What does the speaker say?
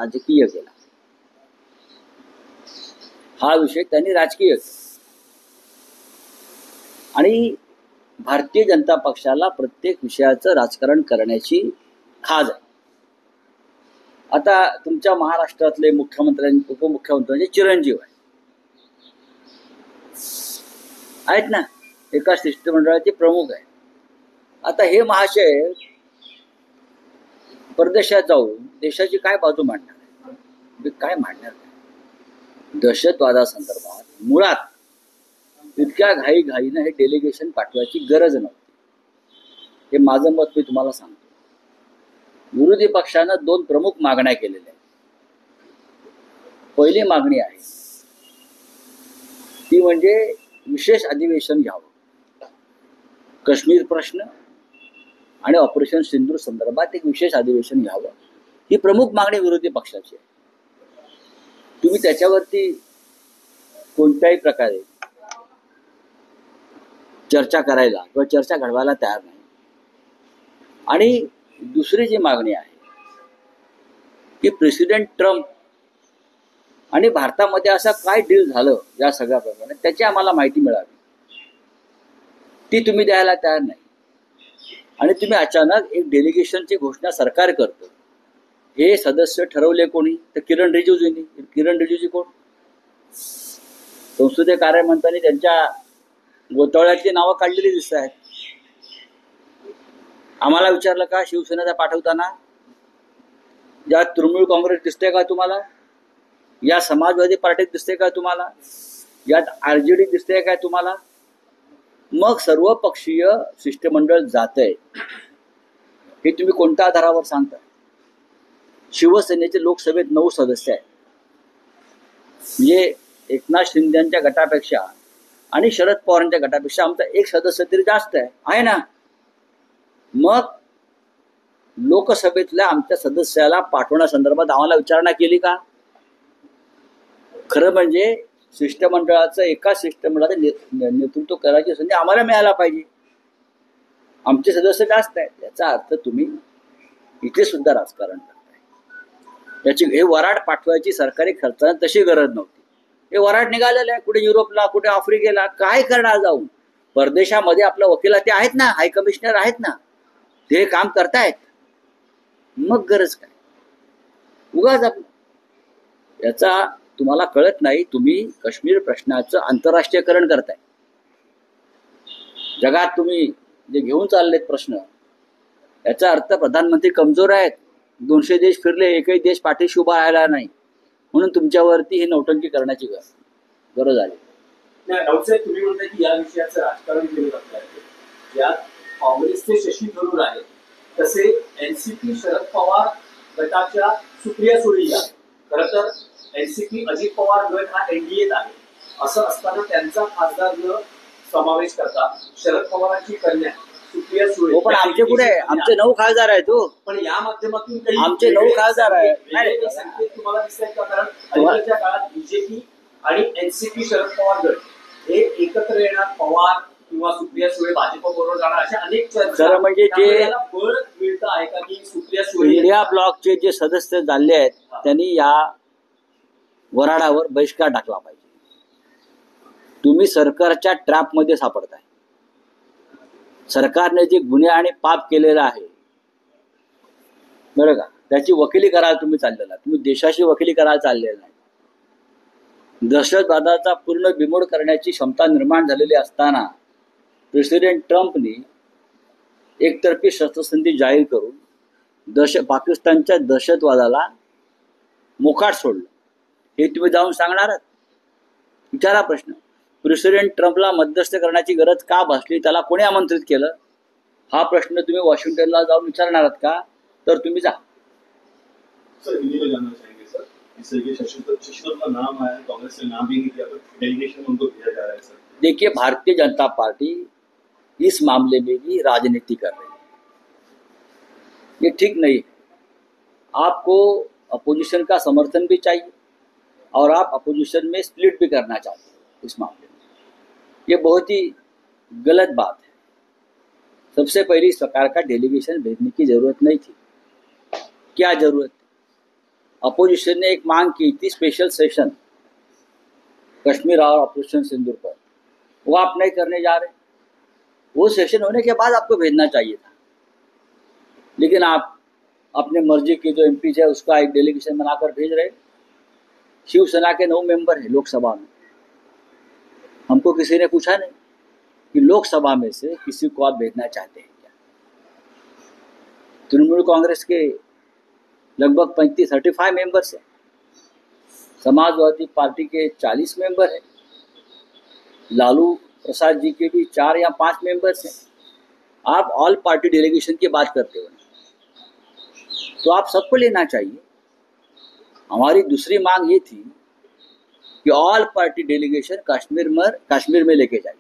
राजकीय केला, हा विषय त्यांनी राजकीय केला. आणि भारतीय जनता पक्षाला प्रत्येक विषयाचं राजकारण करण्याची खाज आहे. आता तुमच्या महाराष्ट्रातले उपमुख्यमंत्र्यांचे चिरंजीव आहेत ना, एका शिष्टमंडळाचे प्रमुख आहे. आता हे महाशय परदेशात जाऊन देशाची काय बाजू मांडणार, काय मांडणार? दहशतवादासंदर्भात मुळात इतक्या घाईघाईनं हे डेलिगेशन पाठवायची गरज नव्हती. हे माझं मत मी तुम्हाला सांगतो. विरोधी पक्षानं 2 प्रमुख मागण्या केलेल्या आहेत. पहिली मागणी आहे ती म्हणजे विशेष अधिवेशन घ्यावं. काश्मीर प्रश्न आणि ऑपरेशन सिंधूर संदर्भात एक विशेष अधिवेशन घ्यावं, ही प्रमुख मागणी विरोधी पक्षाची आहे. तुम्ही त्याच्यावरती कोणत्याही प्रकारे चर्चा करायला किंवा चर्चा घडवायला तयार नाही. आणि दुसरी जी मागणी आहे की प्रेसिडेंट ट्रम्प आणि भारतामध्ये असं काय डील झालं या सगळ्या प्रकारे त्याची आम्हाला माहिती मिळावी, ती तुम्ही द्यायला तयार नाही. आणि तुम्ही अचानक एक डेलिगेशनची घोषणा सरकार करतं. हे सदस्य ठरवले कोणी? तर किरण रिजिजूंनी. किरण रिजिजू कोण? संसदीय कार्यमंत्र्यांनी त्यांच्या गोतावळ्यातली नावं काढलेली दिसत आहेत. आम्हाला विचारलं का शिवसेनेचा पाठवताना? यात तृणमूल काँग्रेस दिसते का तुम्हाला? या समाजवादी पार्टीत दिसते का तुम्हाला? यात RJD दिसते काय तुम्हाला? मग सर्वपक्षीय शिष्टमंडळ जातंय हे तुम्ही कोणत्या आधारावर सांगता? शिवसेनेचे लोकसभेत 9 सदस्य आहेत. म्हणजे एकनाथ शिंदेच्या गटापेक्षा आणि शरद पवारांच्या गटापेक्षा आमचा 1 सदस्य तरी जास्त आहे ना. मग लोकसभेतल्या आमच्या सदस्याला पाठवण्यासंदर्भात आम्हाला विचारणा केली का? खरं म्हणजे शिष्टमंडळाचं एका शिष्टमंडळाचं नेतृत्व करायची संधी आम्हाला मिळायला पाहिजे. आमचे सदस्य जास्त आहेत, याचा अर्थ तुम्ही इथे सुद्धा राजकारण करताय. याची हे वराड पाठवायची सरकारी खर्चाने तशी गरज नव्हती. हे वराड निघालेलं आहे कुठे युरोपला, कुठे आफ्रिकेला. काय करणार जाऊन? परदेशामध्ये आपल्या वकिला ते आहेत ना, हाय कमिशनर आहेत ना, ते काम करतायत. मग गरज काय? उगाच आपलं याचा तुम्हाला कळत नाही. तुम्ही काश्मीर प्रश्नाचं आंतरराष्ट्रीयकरण करताय. जगात तुम्ही जे घेऊन चाललेत प्रश्न, याचा अर्थ प्रधानमंत्री कमजोर आहेत. 200 देश फिरले, एकही देश पाठीशी उभा राहिला नाही, म्हणून तुमच्यावरती ही नौटंकी करण्याची गरज आली. तुम्ही म्हणताय की या विषयाचं राजकारण केलं जात आहे. यात काँग्रेसचे शशी थरूर आहेत, तसे NCP शरद पवार गटाच्या सुप्रिया सुळे या. खरं तर NCP अजित पवार गट हा NDAत आहे. असं असताना त्यांचा खासदार समावेश करता शरद पवारांची कन्या सुप्रिया सुळे. पण आमचे कुठे? आमचे 9 खासदार आहेत. पण या माध्यमातून काही आमचे 9 खासदार आहेत. तुम्हाला दिसत का? कारण अलीकडच्या काळात BJP आणि NCP शरद पवार गट हे एकत्र येणार, पवार किंवा सुप्रिया सुळे भाजप बरोबर जाणार, अशा अनेक चर्चा. म्हणजे जे बळ मिळतं आहे का की सुप्रिया सुळे इंडिया ब्लॉकचे जे सदस्य झाले आहेत त्यांनी या वराडावर बहिष्कार टाकला पाहिजे. तुम्ही सरकारच्या ट्रॅपमध्ये सापडताय. सरकारने जे गुन्हे आणि पाप केलेलं आहे बरं का, त्याची वकिली करायला तुम्ही चाललेला. तुम्ही देशाची वकिली करायला चाललेला नाही. दहशतवादाचा पूर्ण बिमोड करण्याची क्षमता निर्माण झालेली असताना प्रेसिडेंट ट्रम्पनी एकतर्फी शस्त्रसंधी जाहीर करून पाकिस्तानच्या दहशतवादाला मोकाट सोडलं. हे तुम्ही जाऊन सांगणार? विचारा प्रश्न. प्रेसिडेंट ट्रम्पला मध्यस्थ करण्याची गरज का भासली, त्याला कोणी आमंत्रित केलं, हा प्रश्न तुम्ही वॉशिंग्टनला जाऊन विचारणार आहात का? तर तुम्ही जा. सर, हिंदी में जानना चाहेंगे सर, इसलिए शशिधर का नाम आया, कांग्रेस ने नाम भी नहीं दिया, डेलीगेशन उनको भेजा जा रहा है सर. देखिए, भारतीय जनता पार्टी इस मामले में भी राजनीति कर रही है. ये ठीक नहीं है. आपको अपोजिशन का समर्थन भी चाहिए और आप अपोजिशन में स्प्लिट भी करना चाहते हैं इस मामले में. ये बहुत ही गलत बात है. सबसे पहले सरकार का डेलीगेशन भेजने की जरूरत नहीं थी. क्या जरूरत थी? अपोजिशन ने एक मांग की थी स्पेशल सेशन कश्मीर और ऑपरेशन सिंदूर पर, वो आप नहीं करने जा रहे। वो सेशन होने के बाद आपको भेजना चाहिए था, लेकिन आप अपने मर्जी की जो एमपी है उसका एक डेलीगेशन बनाकर भेज रहे। शिवसेना के 9 मेंबर है लोकसभा में, हमको किसी ने पूछा नहीं कि लोकसभा में से किसी को आप भेजना चाहते हैं क्या। तृणमूल कांग्रेस के लगभग 35 मेंबर्स हैं, समाजवादी पार्टी के 40 मेंबर हैं, लालू प्रसाद जी के भी 4 या 5 मेंबर्स हैं। आप ऑल पार्टी डेलीगेशन की बात करते हो, तो आप सबको लेना चाहिए। हमारी दूसरी मांग ये थी कि ऑल पार्टी डेलीगेशन कश्मीर में लेके जाइए।